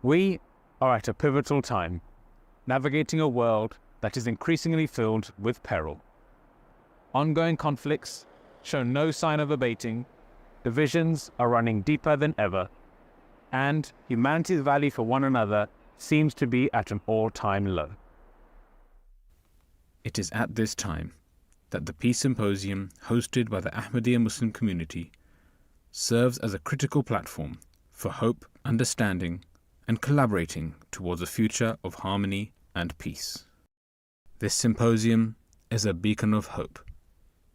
We are at a pivotal time, navigating a world that is increasingly filled with peril. Ongoing conflicts show no sign of abating, divisions are running deeper than ever, and humanity's value for one another seems to be at an all-time low. It is at this time that the Peace Symposium, hosted by the Ahmadiyya Muslim community, serves as a critical platform for hope, understanding, and collaborating towards a future of harmony and peace. This symposium is a beacon of hope,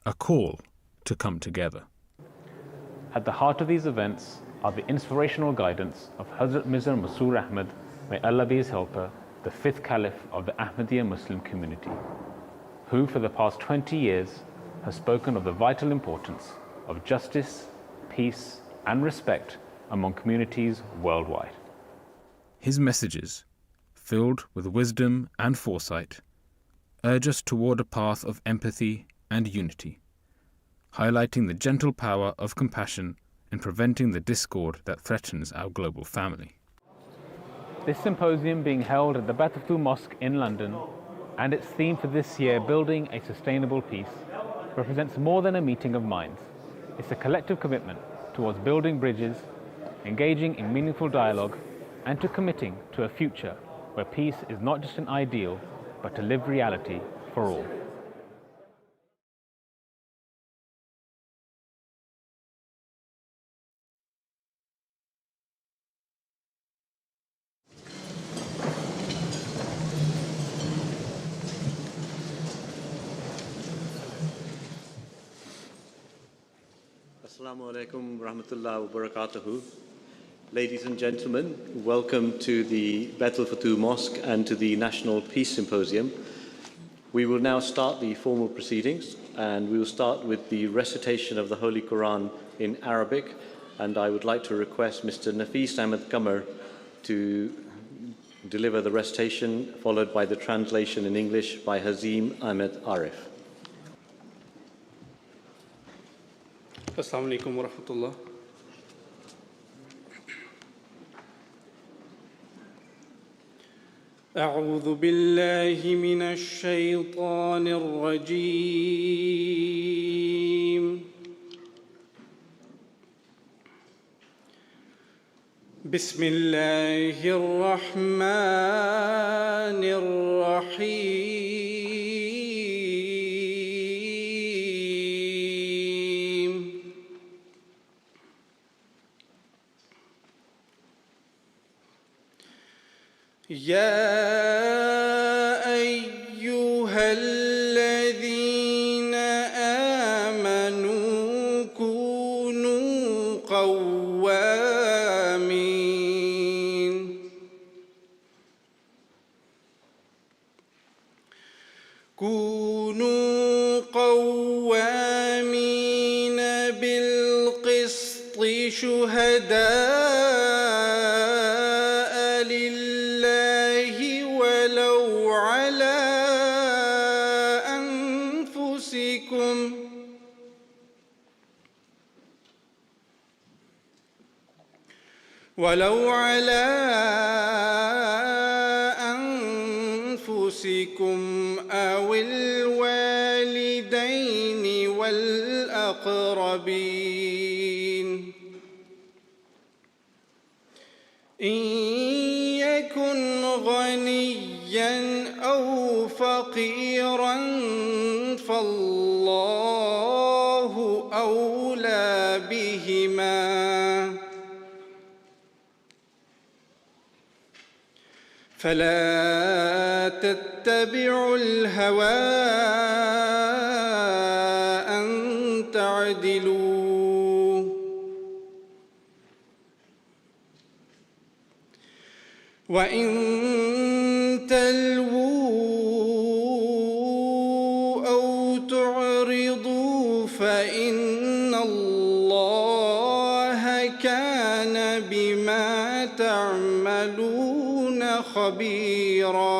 a call to come together. At the heart of these events are the inspirational guidance of Hazrat Mirza Masroor Ahmad, may Allah be his helper, the fifth caliph of the Ahmadiyya Muslim community, who for the past 20 years has spoken of the vital importance of justice, peace, and respect among communities worldwide. His messages, filled with wisdom and foresight, urge us toward a path of empathy and unity, highlighting the gentle power of compassion in preventing the discord that threatens our global family. This symposium, being held at the Bataftu Mosque in London, and its theme for this year, Building a Sustainable Peace, represents more than a meeting of minds. It's a collective commitment towards building bridges, engaging in meaningful dialogue, and to committing to a future where peace is not just an ideal, but a lived reality for all. Assalamu alaikum rahmatullahi wa barakatuhu. Ladies and gentlemen, welcome to the Baitul Futuh Mosque and to the National Peace Symposium. We will now start the formal proceedings, and we will start with the recitation of the Holy Quran in Arabic, and I would like to request Mr. Nafis Ahmed Qamar to deliver the recitation, followed by the translation in English by Hazim Ahmed Arif. Assalamu alaikum wa rahmatullah. أعوذ بالله من الشيطان الرجيم. بسم الله الرحمن الرحيم. يا أيها الذين آمنوا كونوا قوامين بالقسط شهداء لله ولو على أنفسكم أو الوالدين والأقربين إن يكن غنيا أو فقيرا فالله أولى بهما فلا تتبعوا الهوى أن تعدلوا وإن تلووا أو تعرضوا فإن الله كان بما تعملون خبيرا.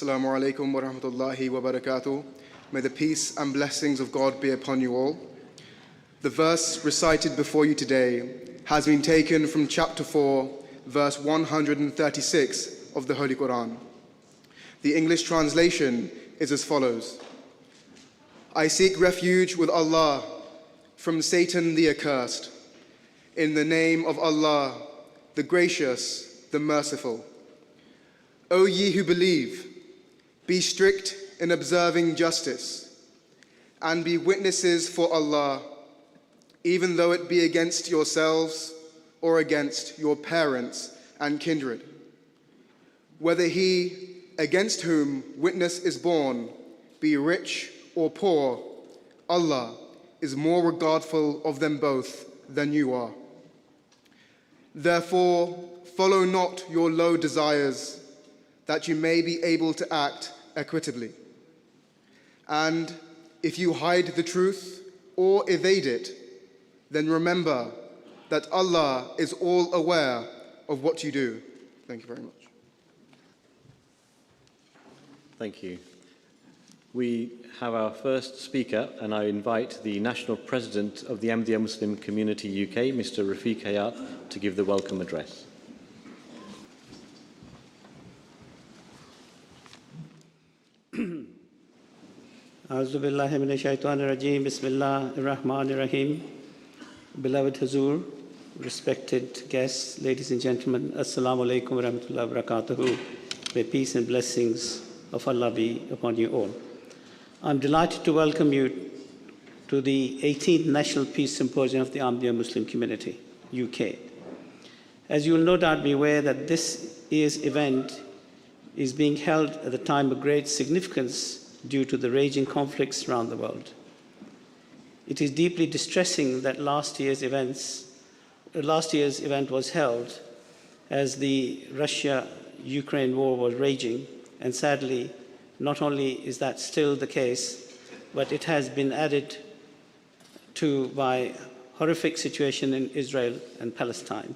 Assalamu alaikum wa rahmatullahi wa barakatuh. May the peace and blessings of God be upon you all. The verse recited before you today has been taken from chapter 4, verse 136 of the Holy Quran. The English translation is as follows. I seek refuge with Allah from Satan the accursed. In the name of Allah, the gracious, the merciful. O ye who believe, be strict in observing justice, and be witnesses for Allah, even though it be against yourselves or against your parents and kindred. Whether he against whom witness is borne be rich or poor, Allah is more regardful of them both than you are. Therefore, follow not your low desires, that you may be able to act equitably. And if you hide the truth or evade it, then remember that Allah is all aware of what you do. Thank you very much. Thank you. We have our first speaker, and I invite the National President of the Ahmadiyya Muslim Community UK, Mr. Rafiq Hayat, to give the welcome address. A'udhu billahi minash shaitanir rajim. Bismillahir Rahmanir Rahim. Beloved Hazur, respected guests, ladies and gentlemen, Assalamu alaikum wa rahmatullahi wa barakatuhu. May peace and blessings of Allah be upon you all. I'm delighted to welcome you to the 18th National Peace Symposium of the Ahmadiyya Muslim Community, UK. As you will no doubt be aware that this year's event is being held at a time of great significance due to the raging conflicts around the world. It is deeply distressing that last year's event was held as the Russia-Ukraine war was raging, and sadly, not only is that still the case, but it has been added to by horrific situation in Israel and Palestine.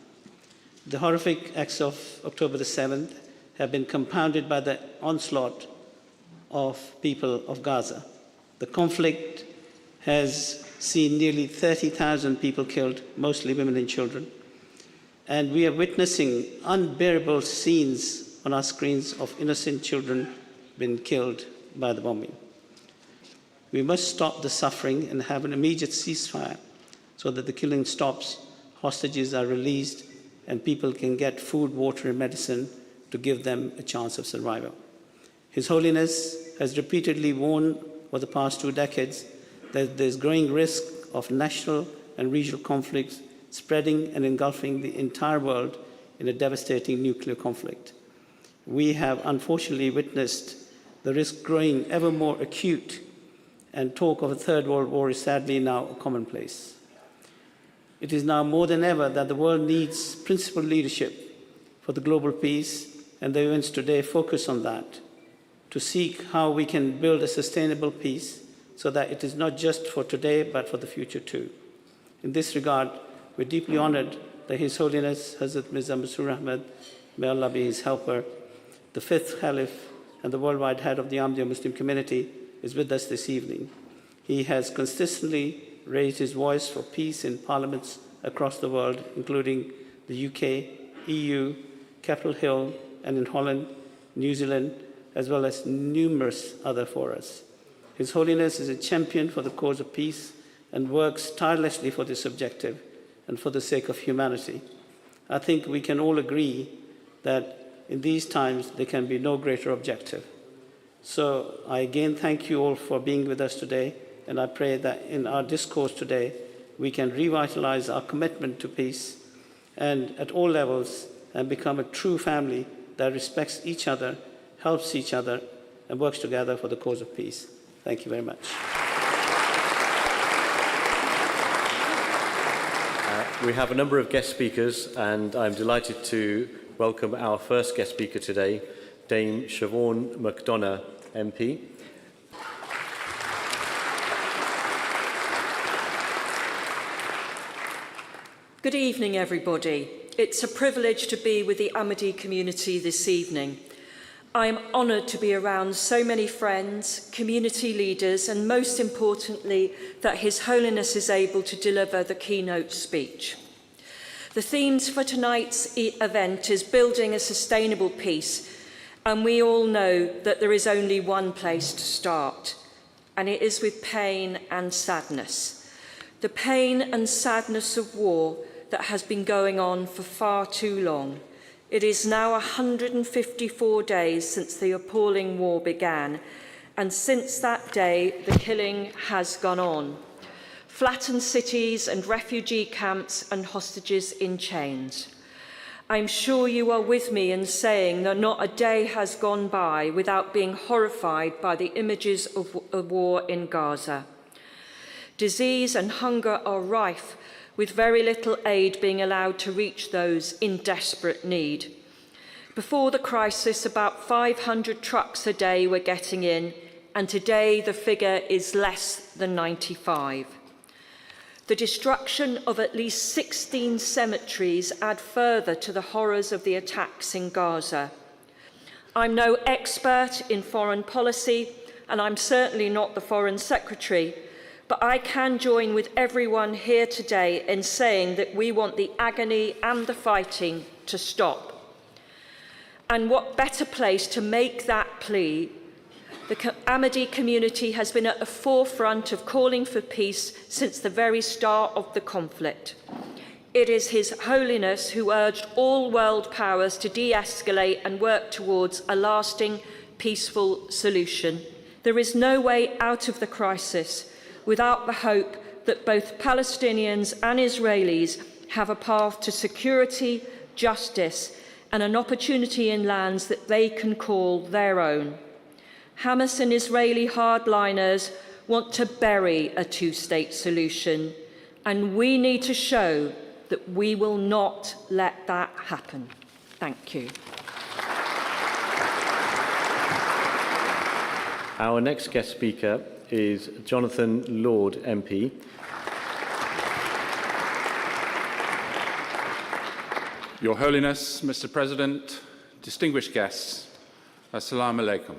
The horrific acts of October the 7th have been compounded by the onslaught of people of Gaza. The conflict has seen nearly 30,000 people killed, mostly women and children. And we are witnessing unbearable scenes on our screens of innocent children being killed by the bombing. We must stop the suffering and have an immediate ceasefire so that the killing stops, hostages are released, and people can get food, water, and medicine to give them a chance of survival. His Holiness has repeatedly warned for the past 2 decades that there's growing risk of national and regional conflicts spreading and engulfing the entire world in a devastating nuclear conflict. We have unfortunately witnessed the risk growing ever more acute, and talk of a third world war is sadly now commonplace. It is now more than ever that the world needs principled leadership for the global peace, and the events today focus on that, to seek how we can build a sustainable peace so that it is not just for today but for the future too. In this regard, we're deeply honored that His Holiness Hazrat Mirza Masroor Ahmad, may Allah be his helper, the 5th Caliph and the worldwide head of the Ahmadiyya Muslim community, is with us this evening. He has consistently raised his voice for peace in parliaments across the world, including the UK, EU, Capitol Hill, and in Holland, New Zealand, as well as numerous other forums. His Holiness is a champion for the cause of peace and works tirelessly for this objective and for the sake of humanity. I think we can all agree that in these times there can be no greater objective. So I again thank you all for being with us today, and I pray that in our discourse today we can revitalize our commitment to peace and at all levels and become a true family that respects each other, helps each other, and works together for the cause of peace. Thank you very much. We have a number of guest speakers, and I'm delighted to welcome our first guest speaker today, Dame Siobhan McDonough, MP. Good evening, everybody. It's a privilege to be with the Ahmadi community this evening. I am honoured to be around so many friends, community leaders, and most importantly, that His Holiness is able to deliver the keynote speech. The themes for tonight's event is building a sustainable peace, and we all know that there is only one place to start, and it is with pain and sadness. The pain and sadness of war that has been going on for far too long. It is now 154 days since the appalling war began, and since that day, the killing has gone on. Flattened cities and refugee camps and hostages in chains. I'm sure you are with me in saying that not a day has gone by without being horrified by the images of war in Gaza. Disease and hunger are rife, with very little aid being allowed to reach those in desperate need. Before the crisis, about 500 trucks a day were getting in, and today the figure is less than 95. The destruction of at least 16 cemeteries add further to the horrors of the attacks in Gaza. I'm no expert in foreign policy, and I'm certainly not the Foreign Secretary, but I can join with everyone here today in saying that we want the agony and the fighting to stop. And what better place to make that plea? The Ahmadi community has been at the forefront of calling for peace since the very start of the conflict. It is His Holiness who urged all world powers to de-escalate and work towards a lasting, peaceful solution. There is no way out of the crisis without the hope that both Palestinians and Israelis have a path to security, justice, and an opportunity in lands that they can call their own. Hamas and Israeli hardliners want to bury a two-state solution, and we need to show that we will not let that happen. Thank you. Our next guest speaker is Jonathan Lord MP. Your Holiness, Mr. President, distinguished guests, Assalamu alaikum.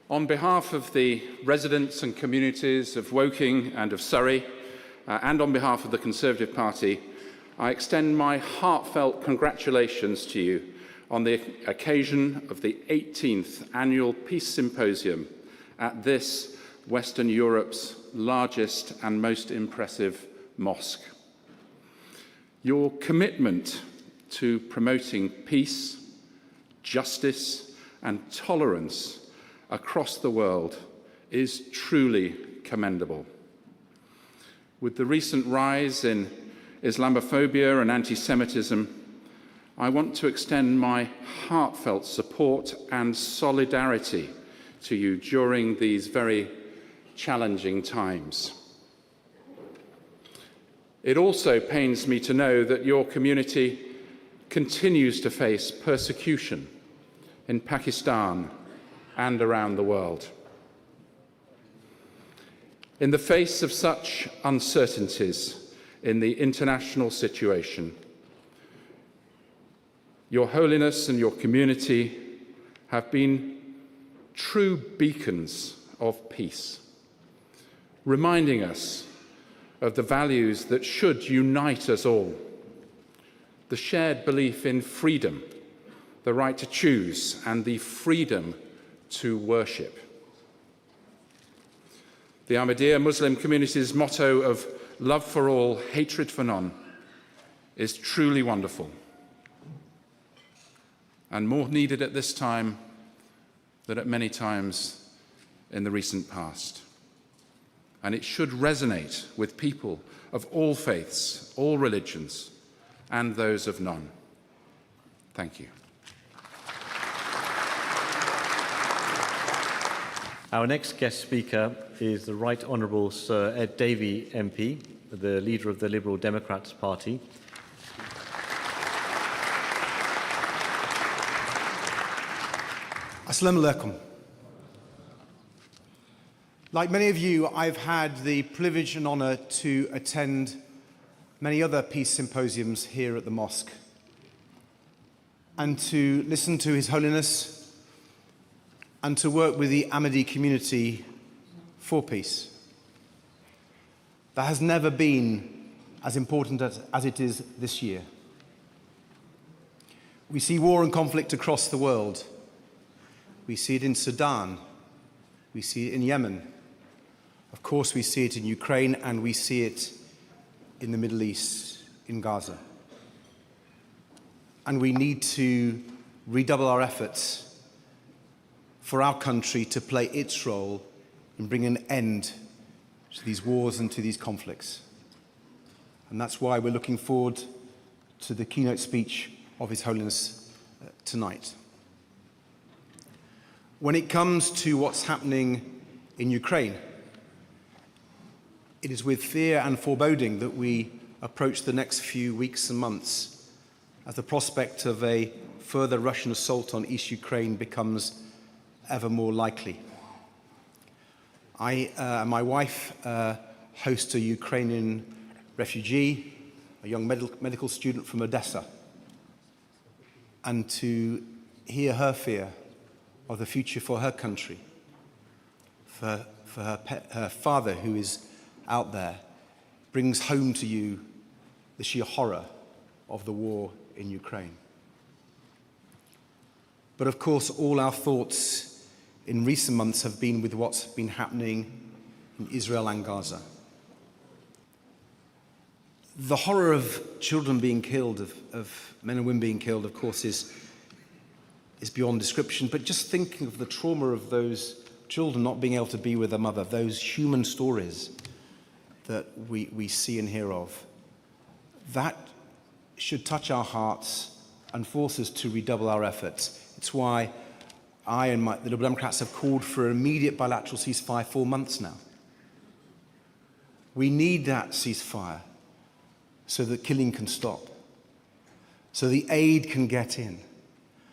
On behalf of the residents and communities of Woking and of Surrey, and on behalf of the Conservative Party, I extend my heartfelt congratulations to you on the occasion of the 18th Annual Peace Symposium at this Western Europe's largest and most impressive mosque. Your commitment to promoting peace, justice, and tolerance across the world is truly commendable. With the recent rise in Islamophobia and anti-Semitism, I want to extend my heartfelt support and solidarity to you during these very challenging times. It also pains me to know that your community continues to face persecution in Pakistan and around the world. In the face of such uncertainties in the international situation, Your Holiness and your community have been true beacons of peace, reminding us of the values that should unite us all: the shared belief in freedom, the right to choose, and the freedom to worship. The Ahmadiyya Muslim community's motto of love for all, hatred for none is truly wonderful, and more needed at this time than at many times in the recent past. And it should resonate with people of all faiths, all religions, and those of none. Thank you. Our next guest speaker is the Right Honourable Sir Ed Davey MP, the leader of the Liberal Democrats Party. Assalamu alaikum. Like many of you, I've had the privilege and honour to attend many other peace symposiums here at the mosque. and to listen to His Holiness and to work with the Ahmadi community for peace. That has never been as important as it is this year. We see war and conflict across the world. We see it in Sudan. We see it in Yemen. Of course, we see it in Ukraine, and we see it in the Middle East, in Gaza. And we need to redouble our efforts for our country to play its role in bringing an end to these wars and to these conflicts. And that's why we're looking forward to the keynote speech of His Holiness tonight. When it comes to what's happening in Ukraine, it is with fear and foreboding that we approach the next few weeks and months as the prospect of a further Russian assault on East Ukraine becomes ever more likely. I and my wife host a Ukrainian refugee, a young medical student from Odessa, and to hear her fear of the future for her country, for her father who is out there, brings home to you the sheer horror of the war in Ukraine. But of course, all our thoughts in recent months have been with what's been happening in Israel and Gaza. The horror of children being killed, of men and women being killed, of course, is beyond description. But just thinking of the trauma of those children not being able to be with their mother, those human stories that we see and hear of, that should touch our hearts and force us to redouble our efforts. It's why I and the Liberal Democrats have called for an immediate bilateral ceasefire 4 months now. We need that ceasefire so that killing can stop, so the aid can get in,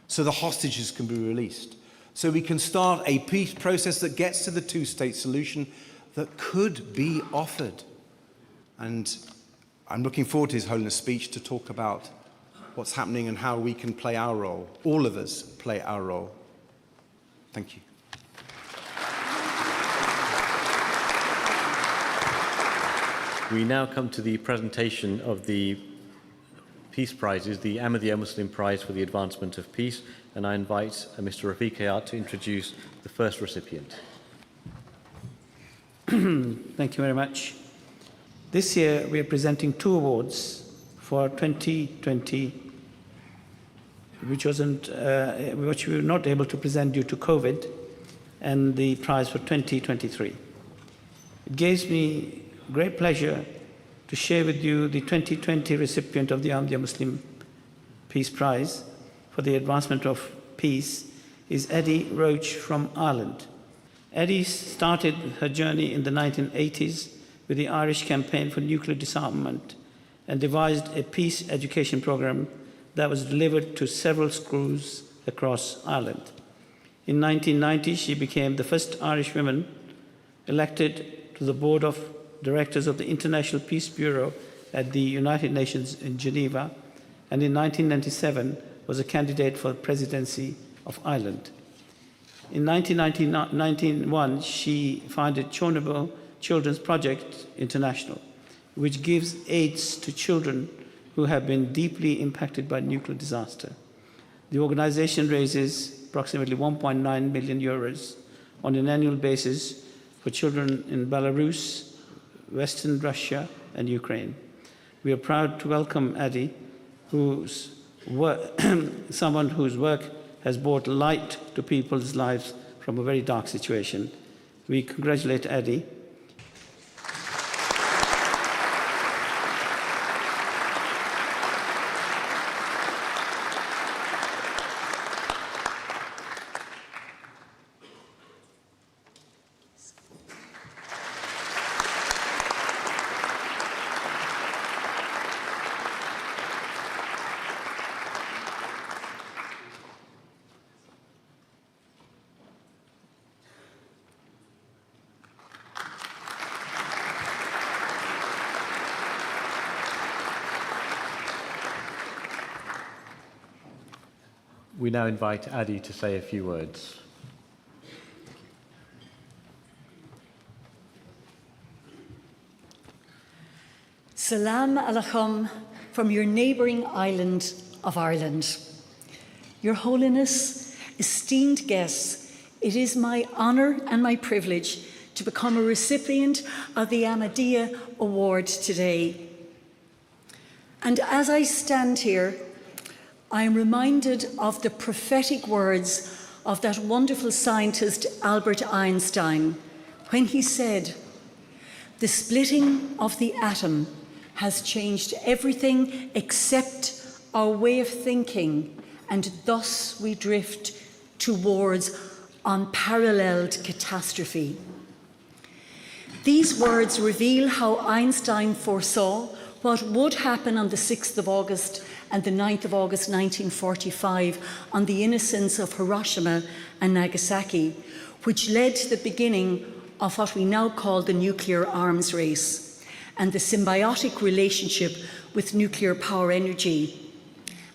so the hostages can be released, so we can start a peace process that gets to the two-state solution that could be offered. And I'm looking forward to His Holiness' speech to talk about what's happening and how we can play our role, all of us play our role. Thank you. We now come to the presentation of the Peace Prizes, the Ahmadiyya Muslim Prize for the Advancement of Peace, and I invite Mr. Rafiq Hayat to introduce the first recipient. Thank you very much. This year we are presenting 2 awards for 2020, which we were not able to present due to COVID, and the prize for 2023. It gives me great pleasure to share with you the 2020 recipient of the Ahmadiyya Muslim Peace Prize for the Advancement of Peace is Eddie Roach from Ireland. Eddie started her journey in the 1980s with the Irish Campaign for Nuclear Disarmament and devised a peace education program that was delivered to several schools across Ireland. In 1990, she became the first Irish woman elected to the board of directors of the International Peace Bureau at the United Nations in Geneva, and in 1997 was a candidate for the presidency of Ireland. In 1991, she founded Chernobyl Children's Project International, which gives aids to children who have been deeply impacted by nuclear disaster. The organization raises approximately 1.9 million euros on an annual basis for children in Belarus, Western Russia, and Ukraine. We are proud to welcome Eddie, someone whose work has brought light to people's lives from a very dark situation. We congratulate Eddie. we now invite Adi to say a few words. Salam alaikum from your neighbouring island of Ireland. Your Holiness, esteemed guests, it is my honour and my privilege to become a recipient of the Ahmadiyya Award today. And as I stand here, I am reminded of the prophetic words of that wonderful scientist Albert Einstein when he said, "The splitting of the atom has changed everything except our way of thinking, and thus we drift towards unparalleled catastrophe." These words reveal how Einstein foresaw what would happen on the 6th of August and the 9th of August 1945 on the innocents of Hiroshima and Nagasaki, which led to the beginning of what we now call the nuclear arms race and the symbiotic relationship with nuclear power energy.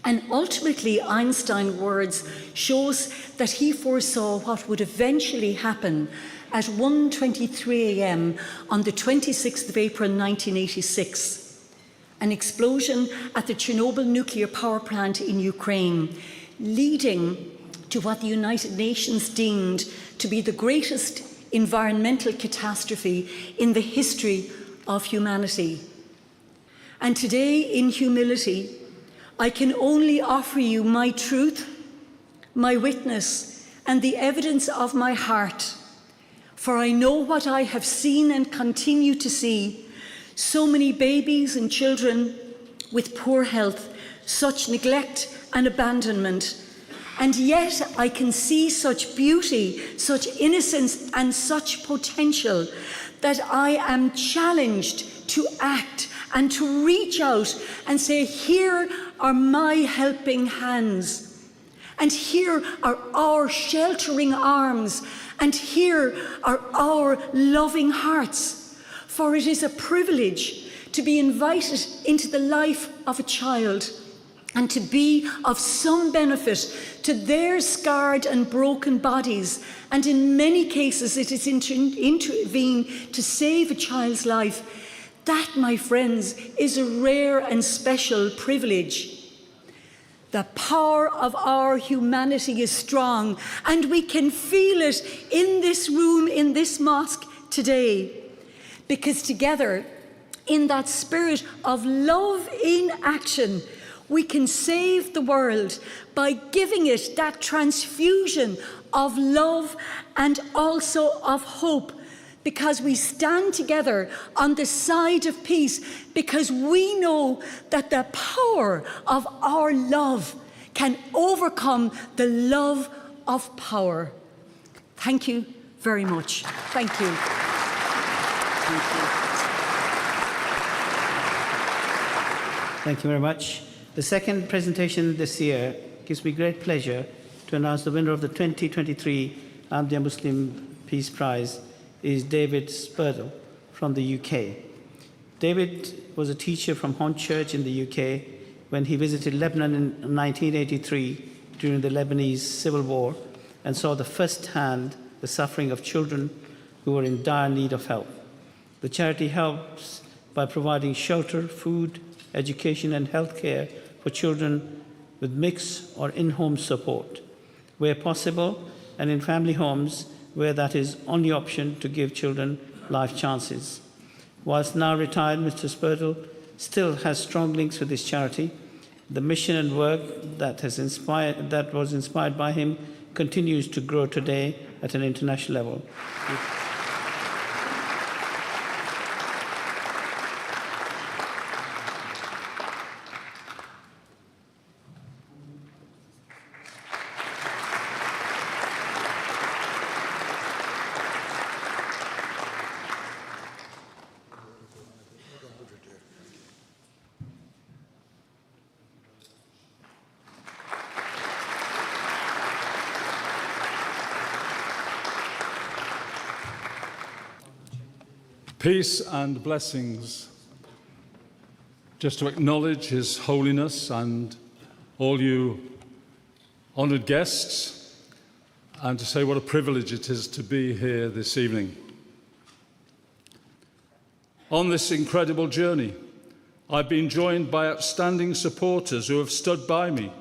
And ultimately, Einstein's words shows that he foresaw what would eventually happen at 1:23 a.m. on the 26th of April 1986. An explosion at the Chernobyl nuclear power plant in Ukraine, leading to what the United Nations deemed to be the greatest environmental catastrophe in the history of humanity. And today, in humility, I can only offer you my truth, my witness, and the evidence of my heart. For I know what I have seen and continue to see: so many babies and children with poor health, such neglect and abandonment. And yet I can see such beauty, such innocence, and such potential that I am challenged to act and to reach out and say, here are my helping hands, and here are our sheltering arms, and here are our loving hearts. For it is a privilege to be invited into the life of a child and to be of some benefit to their scarred and broken bodies. And in many cases, it is intervene to save a child's life. That, my friends, is a rare and special privilege. The power of our humanity is strong, and we can feel it in this room, in this mosque today. Because together, in that spirit of love in action, we can save the world by giving it that transfusion of love and also of hope. Because we stand together on the side of peace, because we know that the power of our love can overcome the love of power. Thank you very much. Thank you. Thank you very much. The second presentation this year gives me great pleasure to announce the winner of the 2023 Ahmadiyya Muslim Peace Prize is David Spurtle from the UK. David was a teacher from Hont Church in the UK when he visited Lebanon in 1983 during the Lebanese Civil War and saw first-hand the suffering of children who were in dire need of help. The charity helps by providing shelter, food, education and healthcare for children with mixed or in-home support, where possible, and in family homes where that is only option to give children life chances. Whilst now retired, Mr. Spurtle still has strong links with his charity. The mission and work that was inspired by him continues to grow today at an international level. Peace and blessings. Just to acknowledge His Holiness and all you honoured guests, and to say what a privilege it is to be here this evening. On this incredible journey, I've been joined by outstanding supporters who have stood by me,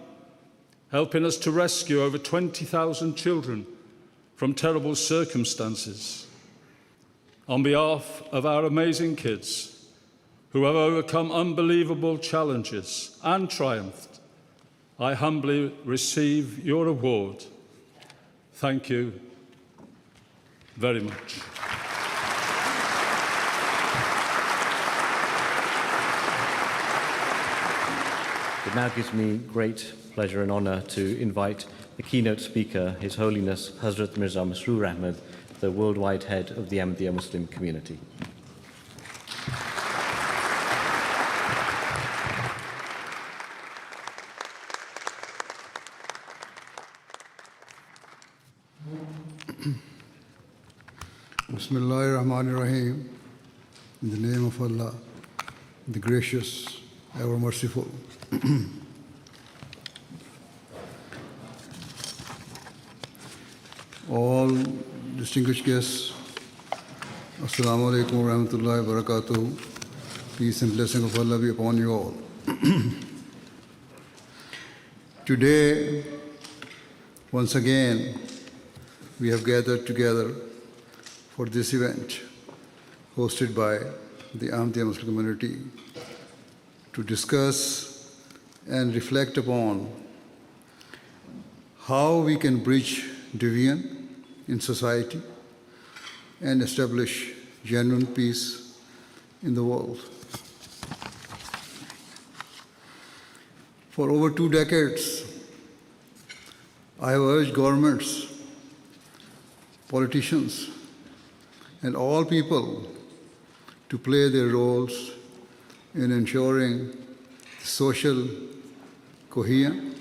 helping us to rescue over 20,000 children from terrible circumstances. On behalf of our amazing kids, who have overcome unbelievable challenges and triumphed, I humbly receive your award. Thank you very much. It now gives me great pleasure and honour to invite the keynote speaker, His Holiness Hazrat Mirza Masroor Ahmad, the worldwide head of the Ahmadiyya Muslim community. Bismillahir Rahmanir Rahim. In the name of Allah, the gracious, ever merciful. All distinguished guests, Assalamu alaikum wa rahmatullahi wa barakatuh. Peace and blessing of Allah be upon you all. Today, once again, we have gathered together for this event hosted by the Ahmadiyya Muslim community to discuss and reflect upon how we can bridge division in society and establish genuine peace in the world. For over 2 decades, I have urged governments, politicians, and all people to play their roles in ensuring social cohesion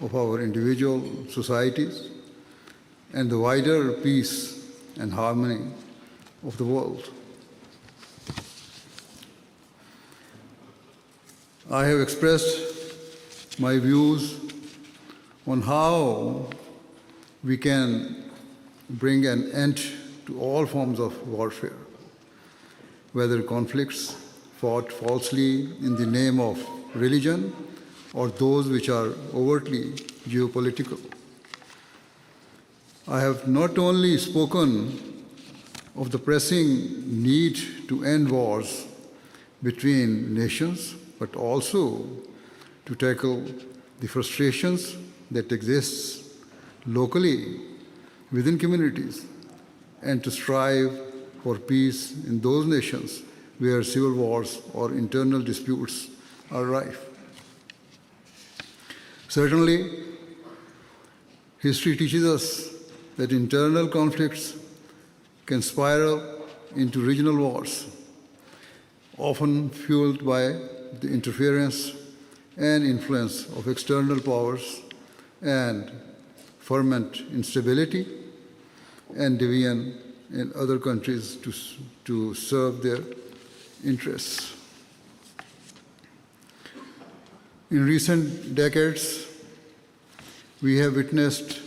of our individual societies and the wider peace and harmony of the world. I have expressed my views on how we can bring an end to all forms of warfare, whether conflicts fought falsely in the name of religion or those which are overtly geopolitical. I have not only spoken of the pressing need to end wars between nations, but also to tackle the frustrations that exist locally within communities and to strive for peace in those nations where civil wars or internal disputes are rife. Certainly, history teaches us that internal conflicts can spiral into regional wars, often fueled by the interference and influence of external powers and ferment instability and division in other countries to serve their interests. In recent decades, we have witnessed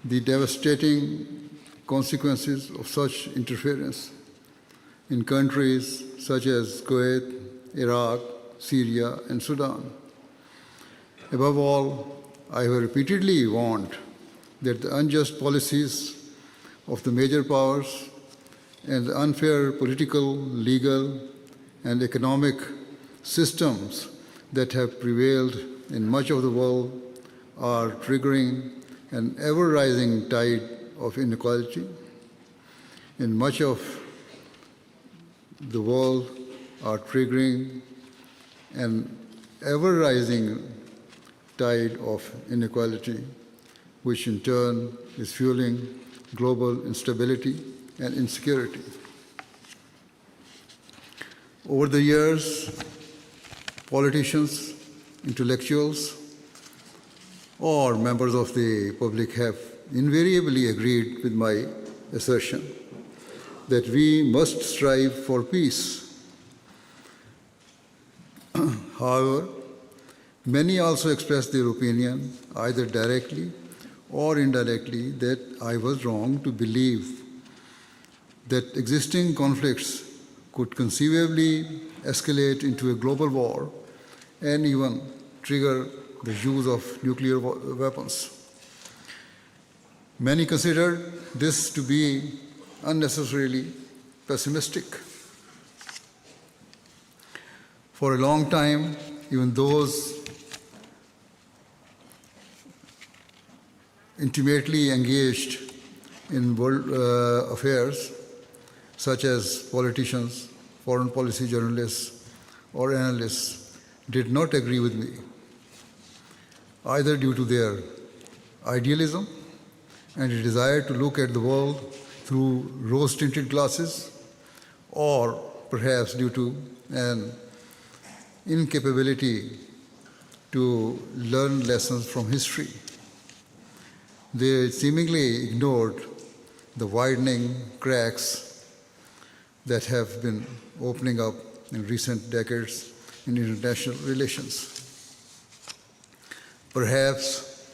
the devastating consequences of such interference in countries such as Kuwait, Iraq, Syria, and Sudan. Above all, I have repeatedly warned that the unjust policies of the major powers and the unfair political, legal, and economic systems that have prevailed in much of the world are triggering an ever-rising tide of inequality. In much of the world are triggering an ever-rising tide of inequality, which in turn is fueling global instability and insecurity. Over the years, politicians, intellectuals, or members of the public have invariably agreed with my assertion that we must strive for peace. However, Many also expressed their opinion, either directly or indirectly, that I was wrong to believe that existing conflicts could conceivably escalate into a global war and even trigger the use of nuclear weapons. Many considered this to be unnecessarily pessimistic. For a long time, even those intimately engaged in world affairs, such as politicians, foreign policy journalists, or analysts, did not agree with me, either due to their idealism and a desire to look at the world through rose-tinted glasses, or perhaps due to an incapability to learn lessons from history. They seemingly ignored the widening cracks that have been opening up in recent decades in international relations. Perhaps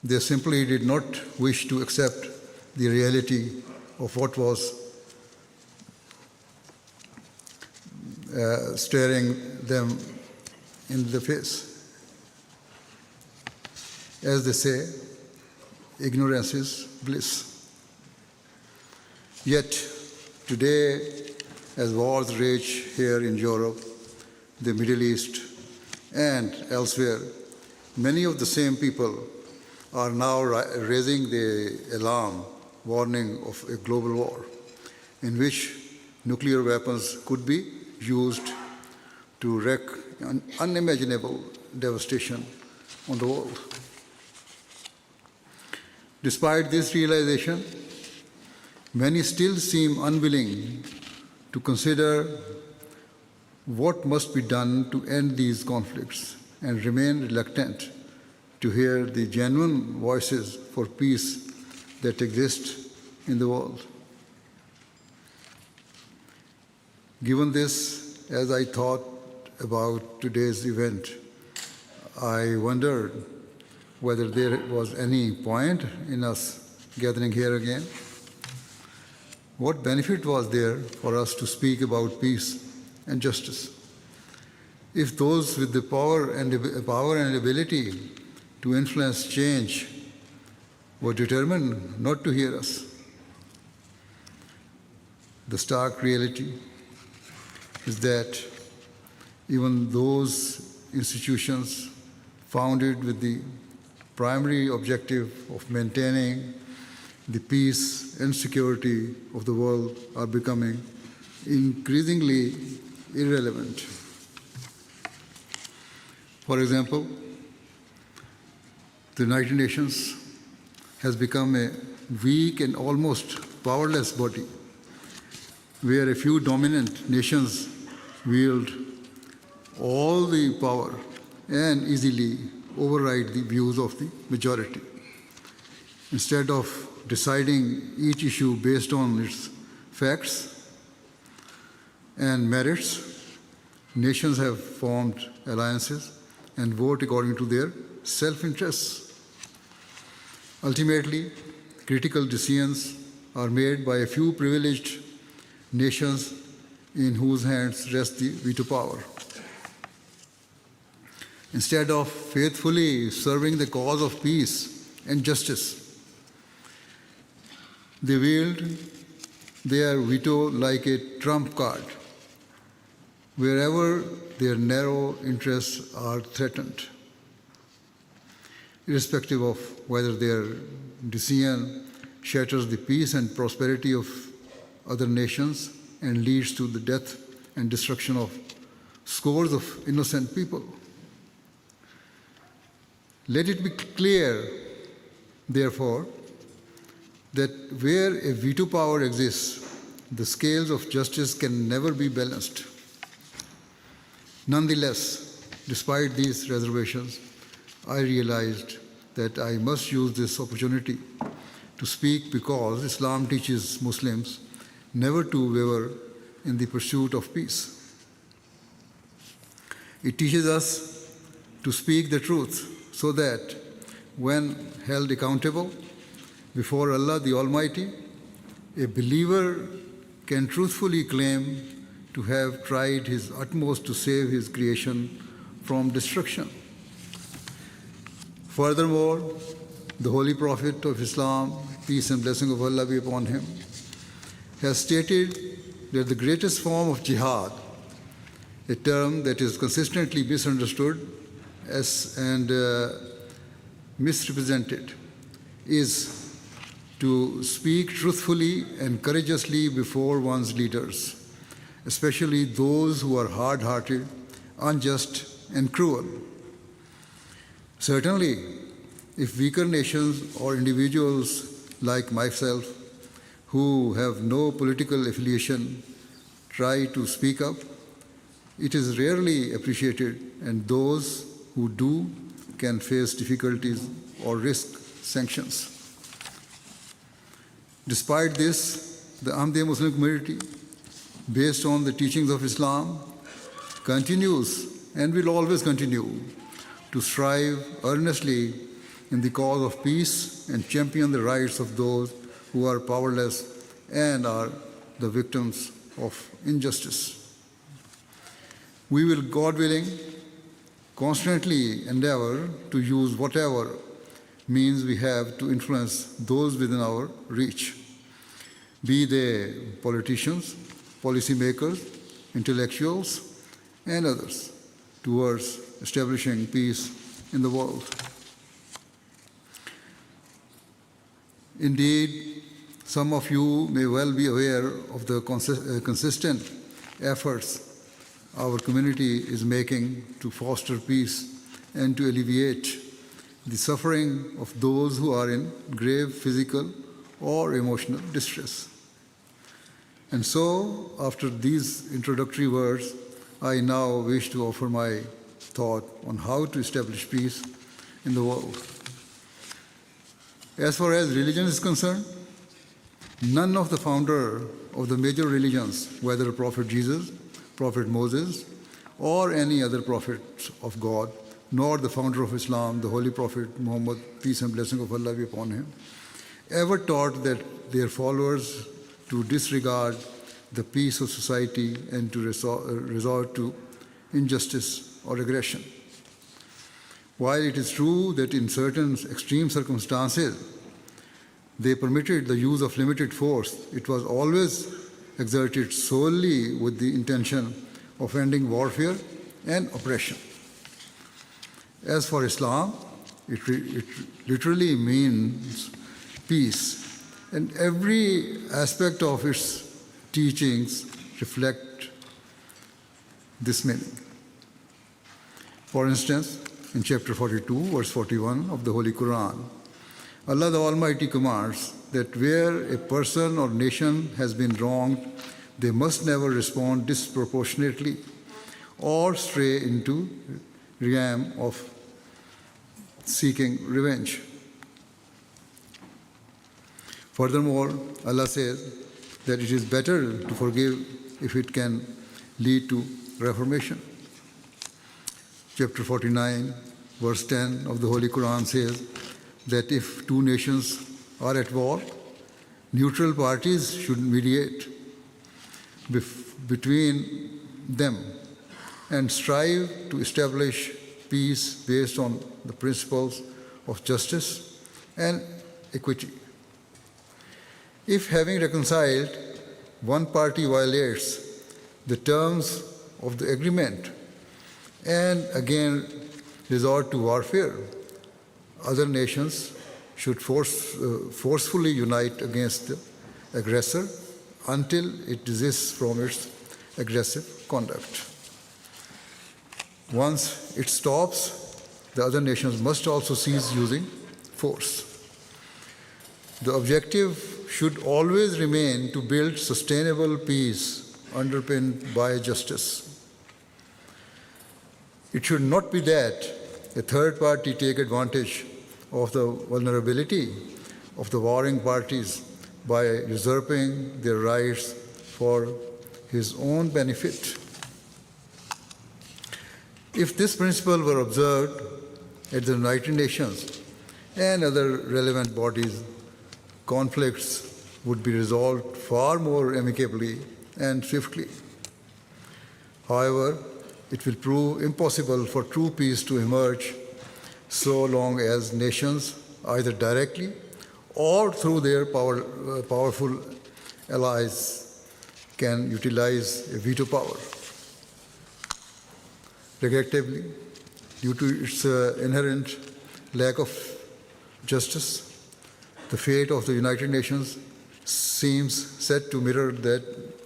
they simply did not wish to accept the reality of what was staring them in the face. As they say, ignorance is bliss. Yet, today, as wars rage here in Europe, the Middle East, and elsewhere, many of the same people are now raising the alarm, warning of a global war in which nuclear weapons could be used to wreak unimaginable devastation on the world. Despite this realization, many still seem unwilling to consider what must be done to end these conflicts and remain reluctant to hear the genuine voices for peace that exist in the world. Given this, as I thought about today's event, I wondered whether there was any point in us gathering here again. What benefit was there for us to speak about peace and justice if those with the power and ability to influence change were determined not to hear us? The stark reality is that even those institutions founded with the primary objective of maintaining the peace and security of the world are becoming increasingly irrelevant. For example, the United Nations has become a weak and almost powerless body where a few dominant nations wield all the power and easily override the views of the majority. Instead of deciding each issue based on its facts and merits, nations have formed alliances and vote according to their self-interests. Ultimately, critical decisions are made by a few privileged nations in whose hands rests the veto power. Instead of faithfully serving the cause of peace and justice, they wield their veto like a trump card wherever their narrow interests are threatened, irrespective of whether their decision shatters the peace and prosperity of other nations and leads to the death and destruction of scores of innocent people. Let it be clear, therefore, that where a veto power exists, the scales of justice can never be balanced. Nonetheless, despite these reservations, I realized that I must use this opportunity to speak because Islam teaches Muslims never to waver in the pursuit of peace. It teaches us to speak the truth so that when held accountable before Allah the Almighty, a believer can truthfully claim to have tried his utmost to save his creation from destruction. Furthermore, the Holy Prophet of Islam, peace and blessing of Allah be upon him, has stated that the greatest form of jihad, a term that is consistently misunderstood and misrepresented, is to speak truthfully and courageously before one's leaders, especially those who are hard-hearted, unjust, and cruel. Certainly, if weaker nations or individuals like myself, who have no political affiliation, try to speak up, it is rarely appreciated, and those who do can face difficulties or risk sanctions. Despite this, the Ahmadiyya Muslim community, based on the teachings of Islam, continues and will always continue to strive earnestly in the cause of peace and champion the rights of those who are powerless and are the victims of injustice. We will, God willing, constantly endeavor to use whatever means we have to influence those within our reach, be they politicians, policymakers, intellectuals, and others, towards establishing peace in the world. Indeed, some of you may well be aware of the consistent efforts our community is making to foster peace and to alleviate the suffering of those who are in grave physical or emotional distress. And so, after these introductory words, I now wish to offer my thought on how to establish peace in the world. As far as religion is concerned, none of the founder of the major religions, whether Prophet Jesus, Prophet Moses, or any other prophet of God, nor the founder of Islam, the Holy Prophet Muhammad, peace and blessing of Allah be upon him, ever taught that their followers to disregard the peace of society and to resort to injustice or aggression. While it is true that in certain extreme circumstances they permitted the use of limited force, it was always exerted solely with the intention of ending warfare and oppression. As for Islam, it literally means peace, and every aspect of its teachings reflect this meaning. For instance, in chapter 42, verse 41 of the Holy Quran, Allah the Almighty commands that where a person or nation has been wronged, they must never respond disproportionately or stray into realm of seeking revenge. Furthermore, Allah says that it is better to forgive if it can lead to reformation. Chapter 49, verse 10 of the Holy Quran says that if two nations are at war, neutral parties should mediate between them and strive to establish peace based on the principles of justice and equity. If having reconciled, one party violates the terms of the agreement and again resort to warfare, other nations should forcefully unite against the aggressor until it desists from its aggressive conduct. Once it stops, the other nations must also cease using force. The objective should always remain to build sustainable peace underpinned by justice. It should not be that a third party take advantage of the vulnerability of the warring parties by usurping their rights for his own benefit. If this principle were observed at the United Nations and other relevant bodies, conflicts would be resolved far more amicably and swiftly. However, it will prove impossible for true peace to emerge so long as nations, either directly or through their powerful allies, can utilize a veto power. Regrettably, due to its inherent lack of justice, the fate of the United Nations seems set to mirror that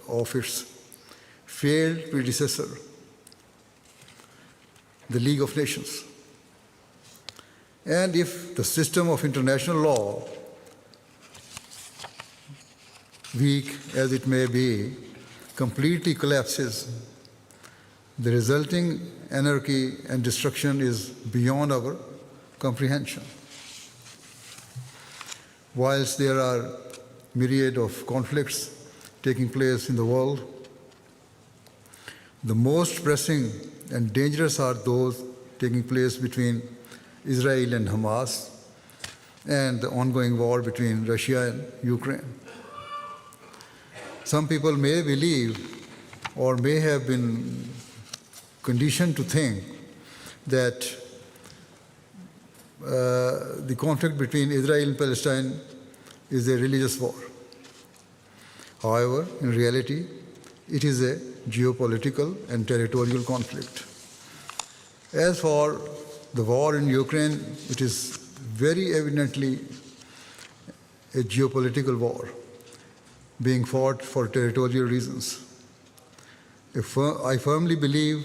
of its failed predecessor, the League of Nations. And if the system of international law, weak as it may be, completely collapses, the resulting anarchy and destruction is beyond our comprehension. Whilst there are myriad of conflicts taking place in the world, the most pressing and dangerous are those taking place between Israel and Hamas and the ongoing war between Russia and Ukraine. Some people may believe or may have been conditioned to think that the conflict between Israel and Palestine is a religious war. However, in reality, it is a geopolitical and territorial conflict. As for the war in Ukraine, it is very evidently a geopolitical war being fought for territorial reasons. I firmly believe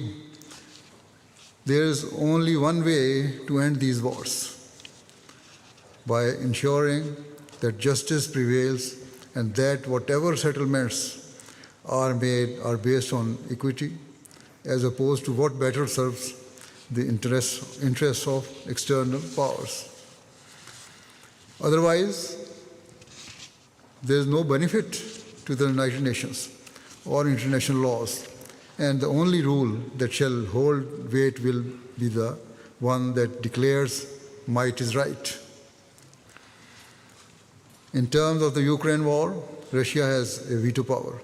there is only one way to end these wars: by ensuring that justice prevails and that whatever settlements are made are based on equity, as opposed to what better serves the interests of external powers. Otherwise, there is no benefit to the United Nations or international laws, and the only rule that shall hold weight will be the one that declares might is right. In terms of the Ukraine war, Russia has a veto power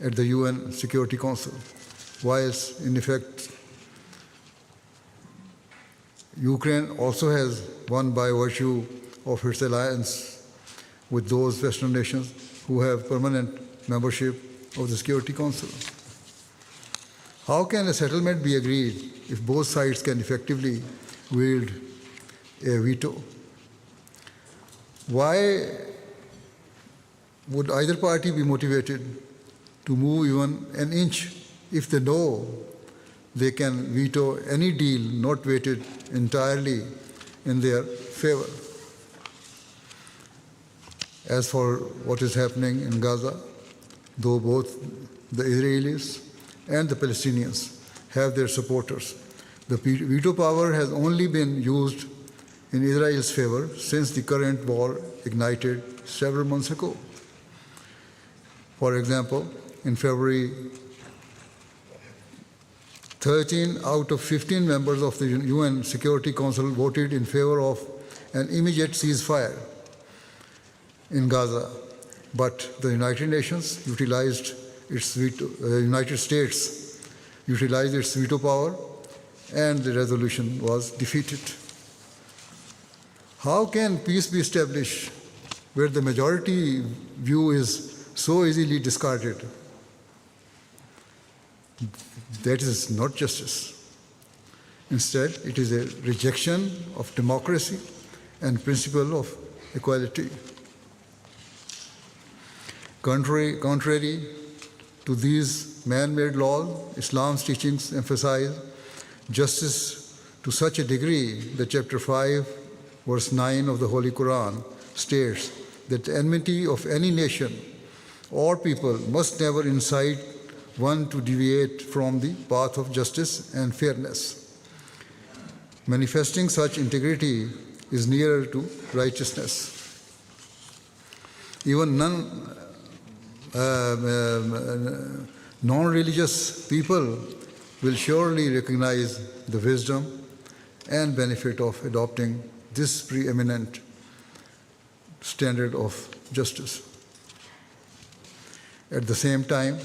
at the UN Security Council, whilst in effect Ukraine also has one by virtue of its alliance with those Western nations who have permanent membership of the Security Council. How can a settlement be agreed if both sides can effectively wield a veto? Why would either party be motivated to move even an inch if they know they can veto any deal not weighted entirely in their favor? As for what is happening in Gaza, though both the Israelis and the Palestinians have their supporters, the veto power has only been used in Israel's favor since the current war ignited several months ago. For example, in February, 13 out of 15 members of the UN Security Council voted in favor of an immediate ceasefire in Gaza, but the United Nations utilized its veto, United States utilized its veto power, and the resolution was defeated. How can peace be established where the majority view is so easily discarded? That is not justice. Instead, it is a rejection of democracy and principle of equality. Contrary to these man-made laws, Islam's teachings emphasize justice to such a degree that chapter 5, verse 9 of the Holy Quran states that the enmity of any nation or people must never incite one to deviate from the path of justice and fairness. Manifesting such integrity is nearer to righteousness. Even non-religious people will surely recognize the wisdom and benefit of adopting this preeminent standard of justice. At the same time,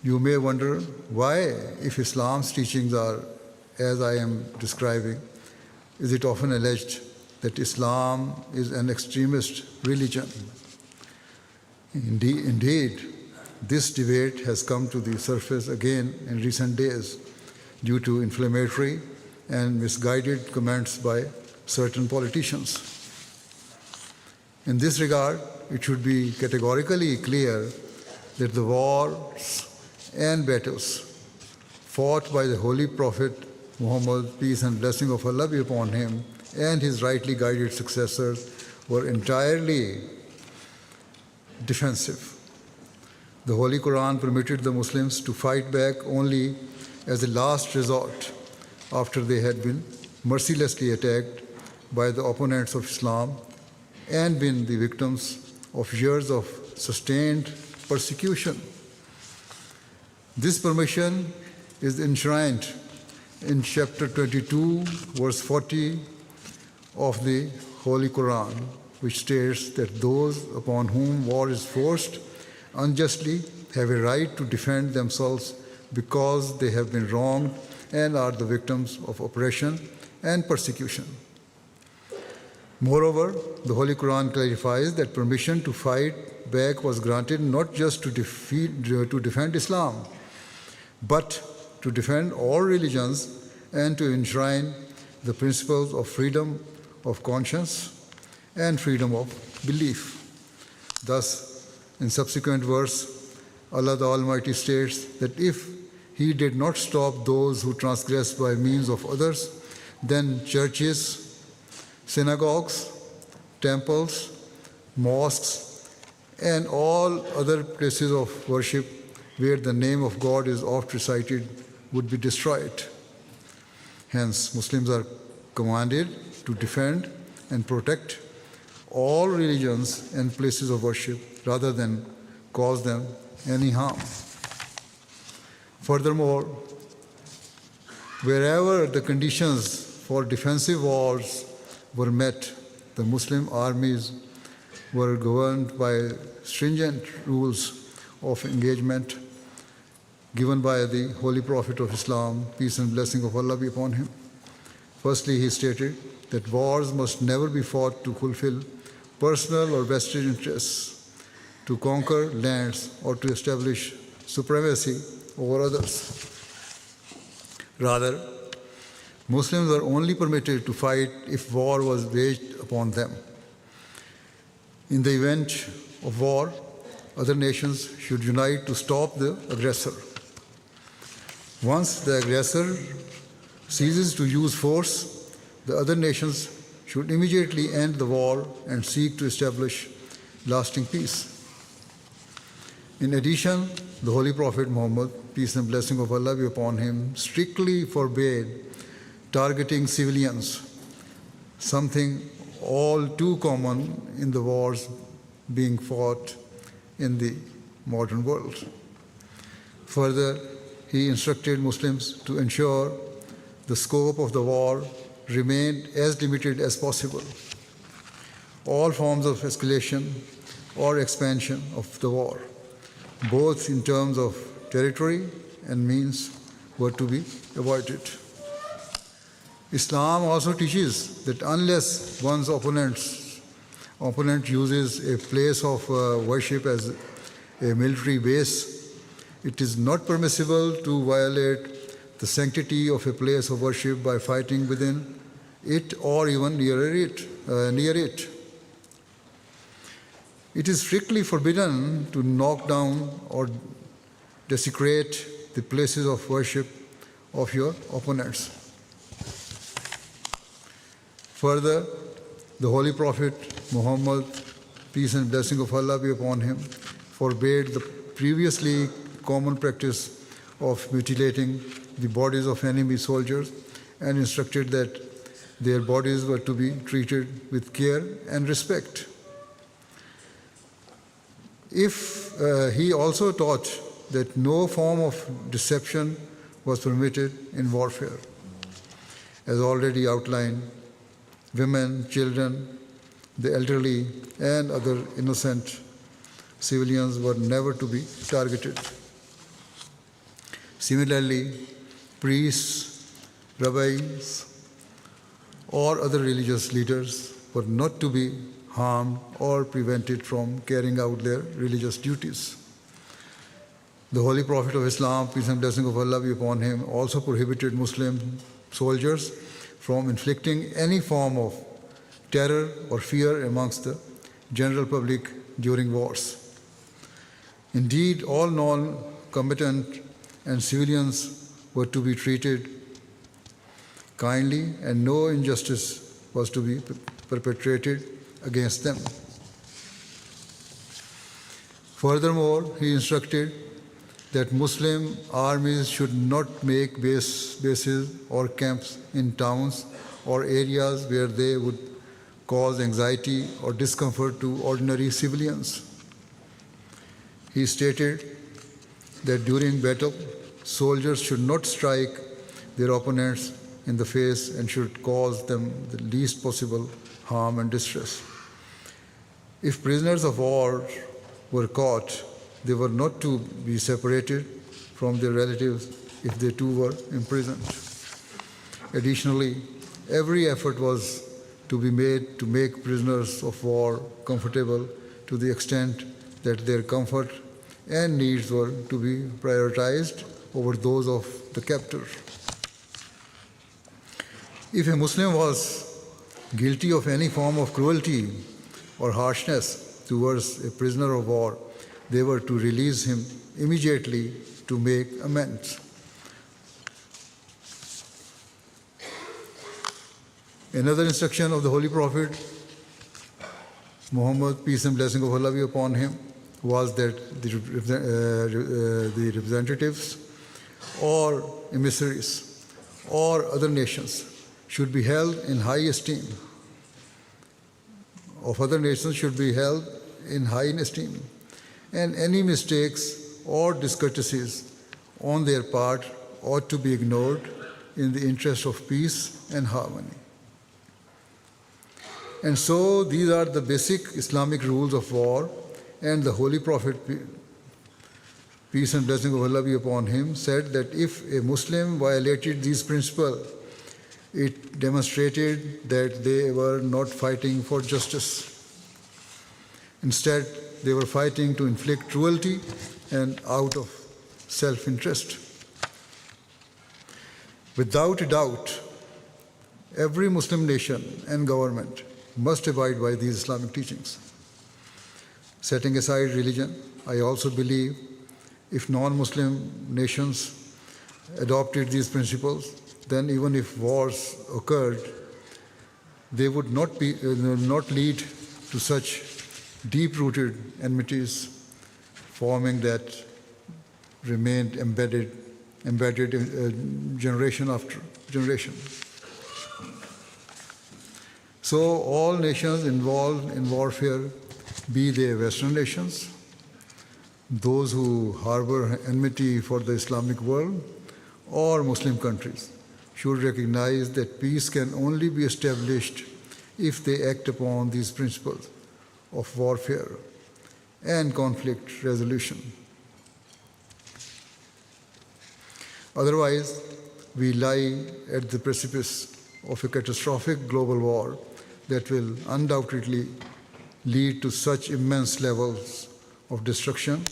you may wonder why, if Islam's teachings are as I am describing, is it often alleged that Islam is an extremist religion. Indeed, this debate has come to the surface again in recent days due to inflammatory and misguided comments by certain politicians. In this regard, it should be categorically clear that the wars and battles fought by the Holy Prophet Muhammad, peace and blessing of Allah be upon him, and his rightly guided successors were entirely defensive. The Holy Quran permitted the Muslims to fight back only as a last resort after they had been mercilessly attacked by the opponents of Islam and been the victims of years of sustained persecution. This permission is enshrined in chapter 22, verse 40 of the Holy Quran, which states that those upon whom war is forced unjustly have a right to defend themselves because they have been wronged and are the victims of oppression and persecution. Moreover, the Holy Quran clarifies that permission to fight back was granted not just to defend Islam, but to defend all religions and to enshrine the principles of freedom of conscience and freedom of belief. Thus, in subsequent verse, Allah the Almighty states that if He did not stop those who transgress by means of others, then churches, synagogues, temples, mosques, and all other places of worship where the name of God is oft recited would be destroyed. Hence, Muslims are commanded to defend and protect all religions and places of worship rather than cause them any harm. Furthermore, wherever the conditions for defensive wars were met, the Muslim armies were governed by stringent rules of engagement given by the Holy Prophet of Islam, peace and blessing of Allah be upon him. Firstly, he stated that wars must never be fought to fulfill personal or vested interests, to conquer lands, or to establish supremacy over others. Rather, Muslims are only permitted to fight if war was waged upon them. In the event of war, other nations should unite to stop the aggressor. Once the aggressor ceases to use force, the other nations should immediately end the war and seek to establish lasting peace. In addition, the Holy Prophet Muhammad, peace and blessing of Allah be upon him, strictly forbade targeting civilians, something all too common in the wars being fought in the modern world. Further, he instructed Muslims to ensure the scope of the war remained as limited as possible. All forms of escalation or expansion of the war, both in terms of territory and means, were to be avoided. Islam also teaches that unless one's opponent uses a place of worship as a military base, it is not permissible to violate the sanctity of a place of worship by fighting within it or even near it. It is strictly forbidden to knock down or desecrate the places of worship of your opponents. Further, the Holy Prophet Muhammad, peace and blessing of Allah be upon him, forbade the previously common practice of mutilating the bodies of enemy soldiers and instructed that their bodies were to be treated with care and respect. He also taught that no form of deception was permitted in warfare. As already outlined, women, children, the elderly, and other innocent civilians were never to be targeted. Similarly, priests, rabbis, or other religious leaders were not to be harmed or prevented from carrying out their religious duties. The Holy Prophet of Islam, peace and blessing of Allah be upon him, also prohibited Muslim soldiers from inflicting any form of terror or fear amongst the general public during wars. Indeed, all non-combatant and civilians were to be treated kindly, and no injustice was to be perpetrated against them. Furthermore, he instructed that Muslim armies should not make bases or camps in towns or areas where they would cause anxiety or discomfort to ordinary civilians. He stated that during battle, soldiers should not strike their opponents in the face and should cause them the least possible harm and distress. If prisoners of war were caught, they were not to be separated from their relatives if they too were imprisoned. Additionally, every effort was to be made to make prisoners of war comfortable to the extent that their comfort and needs were to be prioritized over those of the captor. If a Muslim was guilty of any form of cruelty or harshness towards a prisoner of war, they were to release him immediately to make amends. Another instruction of the Holy Prophet Muhammad, peace and blessing of Allah be upon him, was that the representatives or emissaries or other nations should be held in high esteem, of other nations should be held in high esteem, and any mistakes or discourtesies on their part ought to be ignored in the interest of peace and harmony. And so these are the basic Islamic rules of war, and the Holy Prophet, peace and blessing of Allah be upon him, said that if a Muslim violated these principles, it demonstrated that they were not fighting for justice. Instead, they were fighting to inflict cruelty and out of self-interest. Without a doubt, every Muslim nation and government must abide by these Islamic teachings. Setting aside religion, I also believe if non-Muslim nations adopted these principles, then even if wars occurred, they would not lead to such deep-rooted enmities forming that remained embedded generation after generation. So all nations involved in warfare, be they Western nations, those who harbor enmity for the Islamic world, or Muslim countries, should recognize that peace can only be established if they act upon these principles of warfare and conflict resolution. Otherwise, we lie at the precipice of a catastrophic global war that will undoubtedly lead to such immense levels of destruction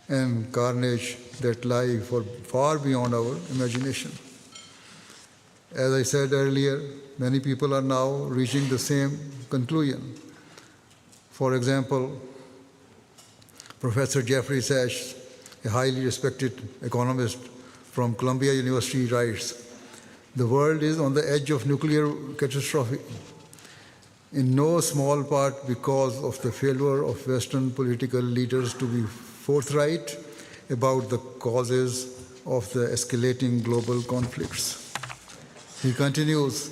and carnage that lie far beyond our imagination. As I said earlier, many people are now reaching the same conclusion. For example, Professor Jeffrey Sachs, a highly respected economist from Columbia University, writes, "The world is on the edge of nuclear catastrophe, in no small part because of the failure of Western political leaders to be forthright about the causes of the escalating global conflicts." He continues,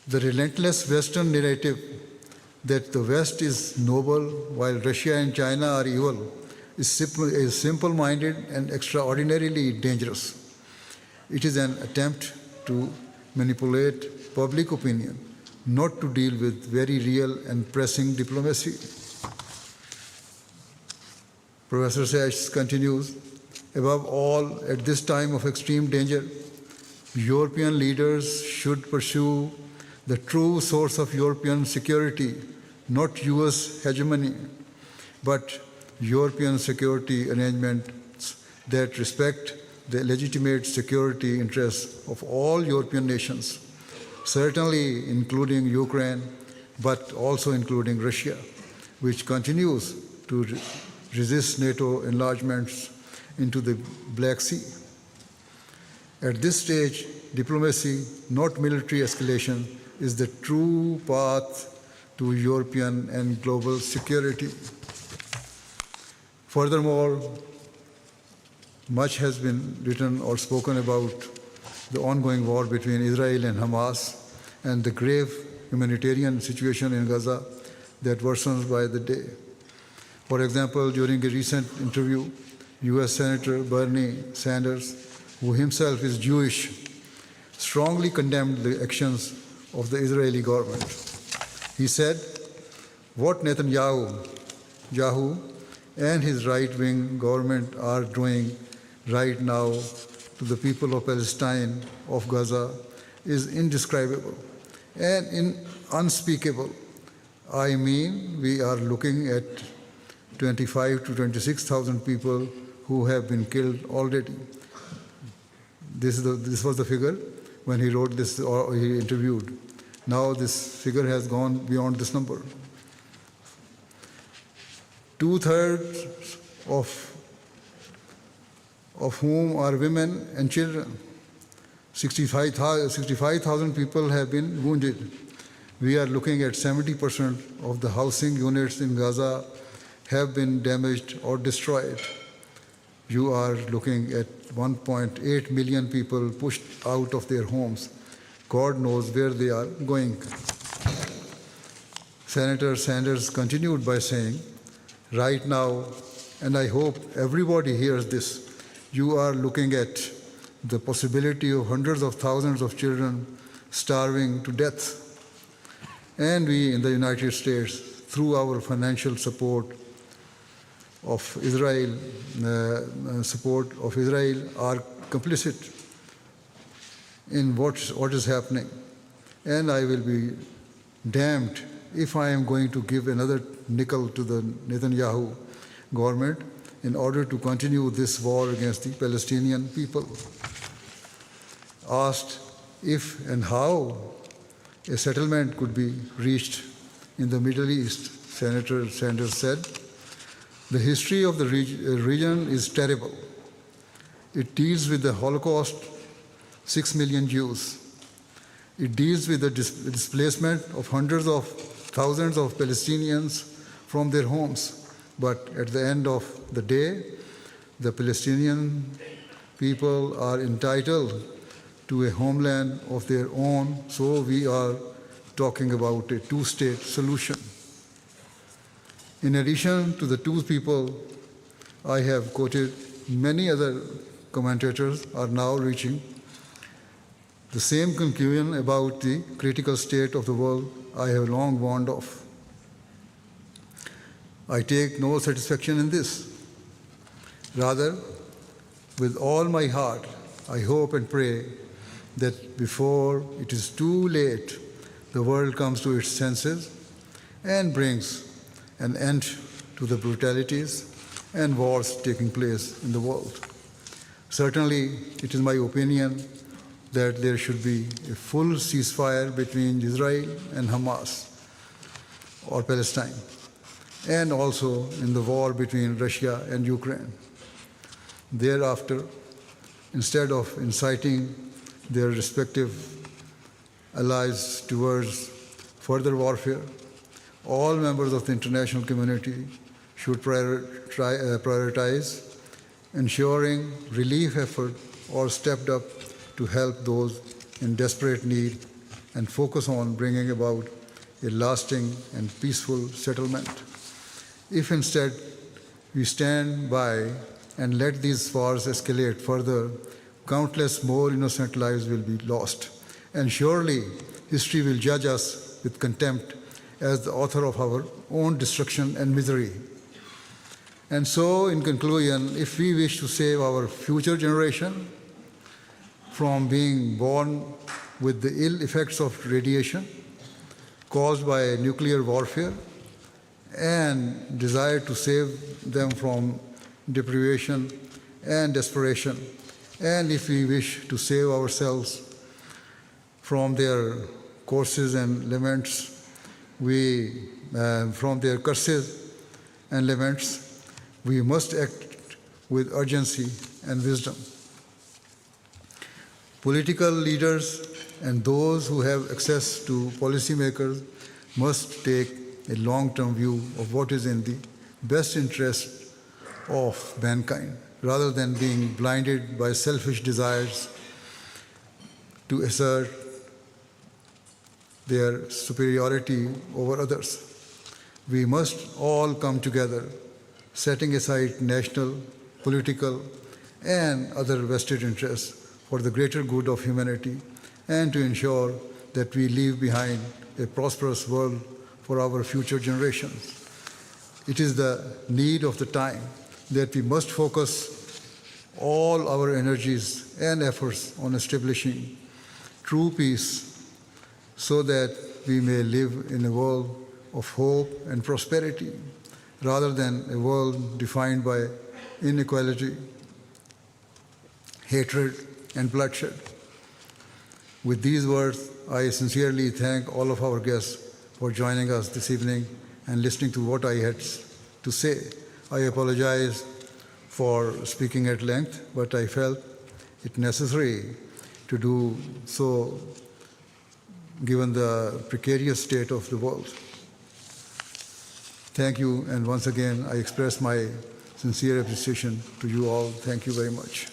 "The relentless Western narrative that the West is noble while Russia and China are evil is simple-minded and extraordinarily dangerous. It is an attempt to manipulate public opinion, not to deal with very real and pressing diplomacy. Professor Sachs continues, above all, at this time of extreme danger, European leaders should pursue the true source of European security, not US hegemony, but European security arrangements that respect the legitimate security interests of all European nations, certainly including Ukraine, but also including Russia, which continues to resist NATO enlargements into the Black Sea. At this stage, diplomacy, not military escalation, is the true path to European and global security. Furthermore, much has been written or spoken about the ongoing war between Israel and Hamas and the grave humanitarian situation in Gaza that worsens by the day. For example, during a recent interview, US Senator Bernie Sanders, who himself is Jewish, strongly condemned the actions of the Israeli government. He said, what Netanyahu and his right-wing government are doing right now to the people of Palestine, of Gaza, is indescribable and unspeakable. I mean, we are looking at 25 to 26,000 people who have been killed already. This was the figure when he wrote this or he interviewed. Now this figure has gone beyond this number. 2/3 of whom are women and children. 65,000 people have been wounded. We are looking at 70% of the housing units in Gaza have been damaged or destroyed. You are looking at 1.8 million people pushed out of their homes. God knows where they are going. Senator Sanders continued by saying, right now, and I hope everybody hears this, you are looking at the possibility of hundreds of thousands of children starving to death. And we in the United States, through our financial support of Israel, are complicit in what is happening. And I will be damned if I am going to give another nickel to the Netanyahu government in order to continue this war against the Palestinian people. Asked if and how a settlement could be reached in the Middle East, Senator Sanders said, the history of the region is terrible. It deals with the Holocaust, 6 million Jews. It deals with the displacement of hundreds of thousands of Palestinians from their homes. But at the end of the day, the Palestinian people are entitled to a homeland of their own, so we are talking about a two-state solution. In addition to the two people I have quoted, many other commentators are now reaching the same conclusion about the critical state of the world I have long warned of. I take no satisfaction in this. Rather, with all my heart, I hope and pray that before it is too late, the world comes to its senses and brings an end to the brutalities and wars taking place in the world. Certainly, it is my opinion that there should be a full ceasefire between Israel and Hamas or Palestine, and also in the war between Russia and Ukraine. Thereafter, instead of inciting their respective allies towards further warfare, all members of the international community should prioritize ensuring relief effort or stepped up to help those in desperate need and focus on bringing about a lasting and peaceful settlement. If instead we stand by and let these wars escalate further, countless more innocent lives will be lost. And surely history will judge us with contempt as the author of our own destruction and misery. And so, in conclusion, if we wish to save our future generation from being born with the ill effects of radiation caused by nuclear warfare and desire to save them from deprivation and desperation, and if we wish to save ourselves from their curses and laments, from their curses and laments, we must act with urgency and wisdom. Political leaders and those who have access to policymakers must take a long-term view of what is in the best interest of mankind, rather than being blinded by selfish desires to assert their superiority over others. We must all come together, setting aside national, political, and other vested interests for the greater good of humanity, and to ensure that we leave behind a prosperous world for our future generations. It is the need of the time that we must focus all our energies and efforts on establishing true peace so that we may live in a world of hope and prosperity rather than a world defined by inequality, hatred, and bloodshed. With these words, I sincerely thank all of our guests for joining us this evening and listening to what I had to say. I apologize for speaking at length, but I felt it necessary to do so given the precarious state of the world. Thank you, and once again, I express my sincere appreciation to you all. Thank you very much.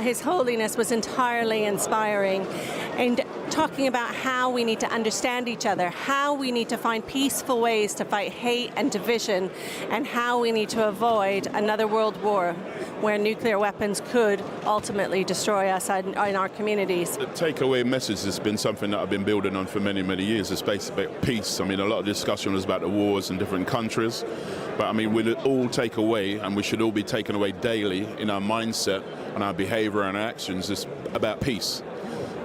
His Holiness was entirely inspiring in talking about how we need to understand each other, how we need to find peaceful ways to fight hate and division, and how we need to avoid another world war where nuclear weapons could ultimately destroy us in our communities. The takeaway message has been something that I've been building on for many, many years. It's basically about peace. I mean, a lot of discussion was about the wars in different countries, but I mean, we'll all take away, and we should all be taken away daily in our mindset and our behavior and our actions. It's about peace.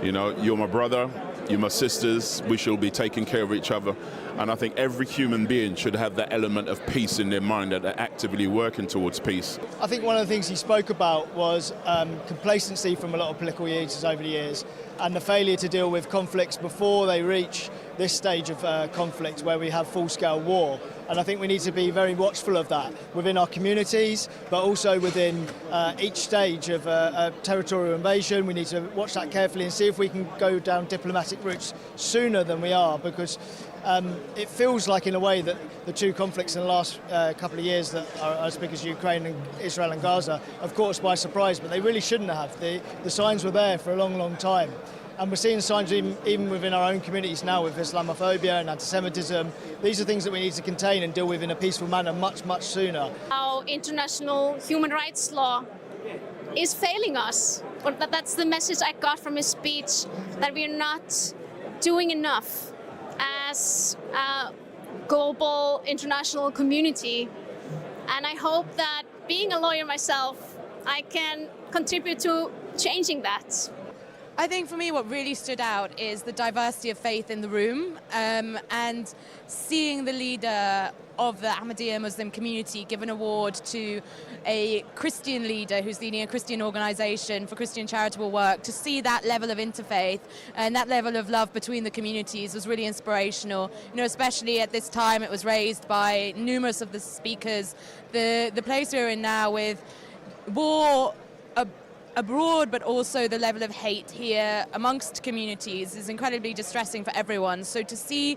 You know, you're my brother, you're my sisters, we should be taking care of each other. And I think every human being should have that element of peace in their mind, that they're actively working towards peace. I think one of the things he spoke about was complacency from a lot of political leaders over the years, and the failure to deal with conflicts before they reach this stage of conflict where we have full-scale war. And I think we need to be very watchful of that within our communities, but also within each stage of a territorial invasion. We need to watch that carefully and see if we can go down diplomatic routes sooner than we are, because it feels like, in a way, that the two conflicts in the last couple of years that are as big as Ukraine and Israel and Gaza have caught us by surprise, but they really shouldn't have. The signs were there for a long, long time. And we're seeing signs even within our own communities now with Islamophobia and anti-Semitism. These are things that we need to contain and deal with in a peaceful manner much, much sooner. Our international human rights law is failing us. But that's the message I got from his speech, that we're not doing enough as a global international community. And I hope that, being a lawyer myself, I can contribute to changing that. I think for me what really stood out is the diversity of faith in the room, and seeing the leader of the Ahmadiyya Muslim community give an award to a Christian leader who's leading a Christian organisation for Christian charitable work. To see that level of interfaith and that level of love between the communities was really inspirational. You know, especially at this time, it was raised by numerous of the speakers. The place we're in now with war abroad, but also the level of hate here amongst communities is incredibly distressing for everyone. So to see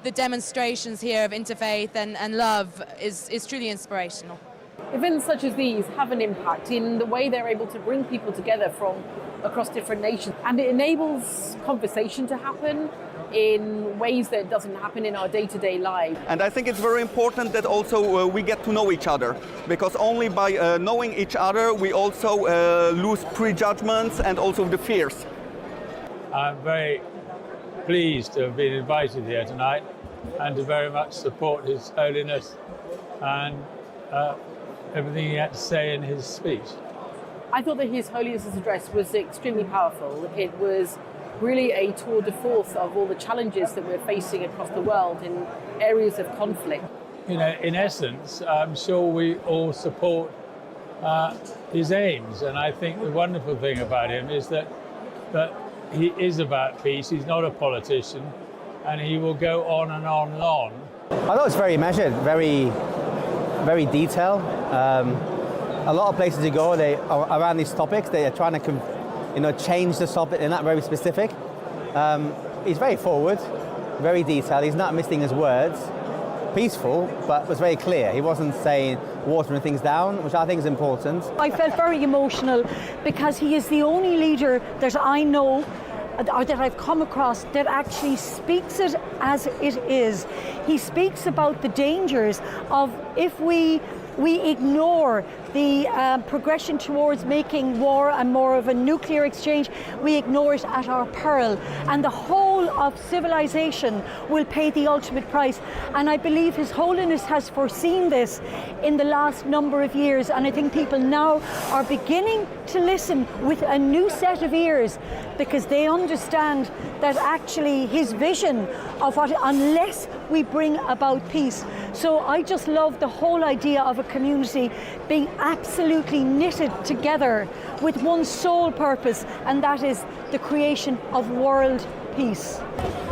the demonstrations here of interfaith and love is truly inspirational. Events such as these have an impact in the way they're able to bring people together from across different nations, and it enables conversation to happen in ways that doesn't happen in our day-to-day life. And I think it's very important that also we get to know each other, because only by knowing each other we also lose prejudgments and also the fears. I'm very pleased to have been invited here tonight and to very much support His Holiness and everything he had to say in his speech. I thought that His Holiness's address was extremely powerful. It was really a tour de force of all the challenges that we're facing across the world in areas of conflict. You know, in essence, I'm sure we all support his aims, and I think the wonderful thing about him is that he is about peace. He's not a politician, and he will go on and on and on. I thought it was very measured, very detailed. A lot of places you go, around these topics, they are trying to, change the topic. They're not very specific. He's very forward, very detailed. He's not missing his words. Peaceful, but was very clear. He wasn't saying watering things down, which I think is important. I felt very emotional because he is the only leader that I know or that I've come across that actually speaks it as it is. He speaks about the dangers of if we ignore the progression towards making war and more of a nuclear exchange, we ignore it at our peril. And the whole of civilization will pay the ultimate price. And I believe His Holiness has foreseen this in the last number of years. And I think people now are beginning to listen with a new set of ears, because they understand that actually his vision of what, unless we bring about peace. So I just love the whole idea of a community being absolutely knitted together with one sole purpose, and that is the creation of world peace.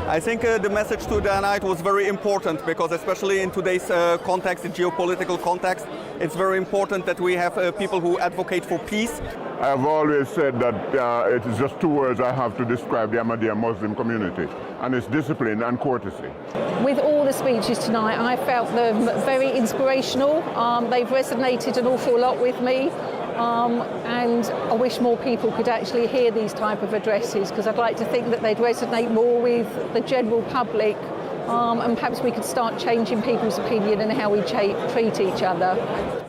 I think the message tonight was very important, because especially in today's context, the geopolitical context, it's very important that we have people who advocate for peace. I've always said that it is just two words I have to describe the Ahmadiyya Muslim community, and it's discipline and courtesy. With all the speeches tonight, I felt them very inspirational. They've resonated an awful lot with me. And I wish more people could actually hear these type of addresses, because I'd like to think that they'd resonate more with the general public, and perhaps we could start changing people's opinion and how we treat each other.